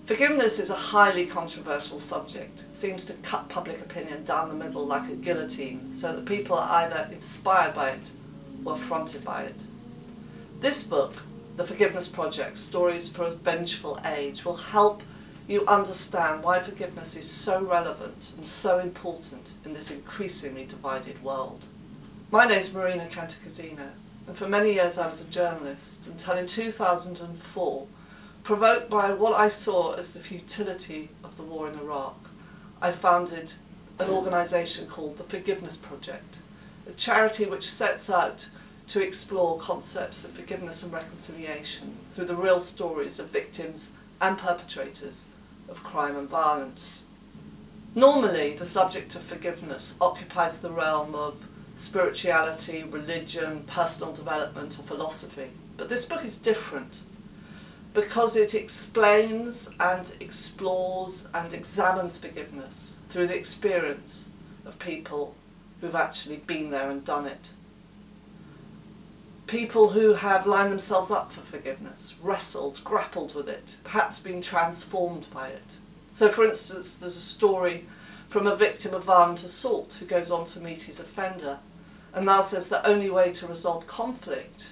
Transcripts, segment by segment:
Forgiveness is a highly controversial subject. It seems to cut public opinion down the middle like a guillotine, so that people are either inspired by it or affronted by it. This book, The Forgiveness Project, Stories for a Vengeful Age, will help you understand why forgiveness is so relevant and so important in this increasingly divided world. My name is Marina Cantacuzino, and for many years I was a journalist, until in 2004, provoked by what I saw as the futility of the war in Iraq, I founded an organisation called the Forgiveness Project, a charity which sets out to explore concepts of forgiveness and reconciliation through the real stories of victims and perpetrators of crime and violence. Normally, the subject of forgiveness occupies the realm of spirituality, religion, personal development or philosophy, but this book is different, because it explains and explores and examines forgiveness through the experience of people who've actually been there and done it. People who have lined themselves up for forgiveness, wrestled, grappled with it, perhaps been transformed by it. So for instance, there's a story from a victim of violent assault who goes on to meet his offender and now says the only way to resolve conflict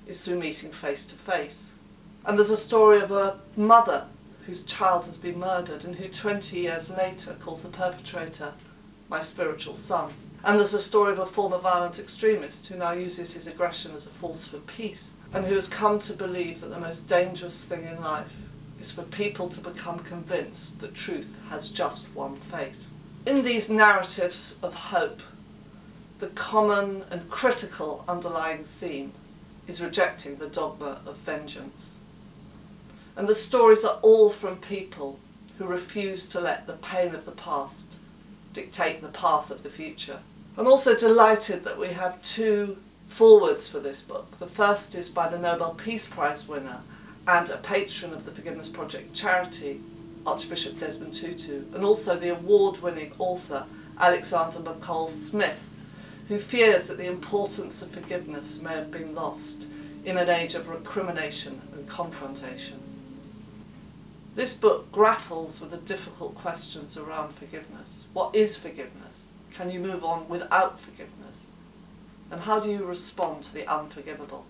is through meeting face to face. And there's a story of a mother whose child has been murdered and who 20 years later calls the perpetrator my spiritual son. And there's a story of a former violent extremist who now uses his aggression as a force for peace and who has come to believe that the most dangerous thing in life is for people to become convinced that truth has just one face. In these narratives of hope, the common and critical underlying theme is rejecting the dogma of vengeance. And the stories are all from people who refuse to let the pain of the past dictate the path of the future. I'm also delighted that we have two forewords for this book. The first is by the Nobel Peace Prize winner and a patron of the Forgiveness Project charity, Archbishop Desmond Tutu, and also the award-winning author Alexander McCall Smith, who fears that the importance of forgiveness may have been lost in an age of recrimination and confrontation. This book grapples with the difficult questions around forgiveness. What is forgiveness? Can you move on without forgiveness? And how do you respond to the unforgivable?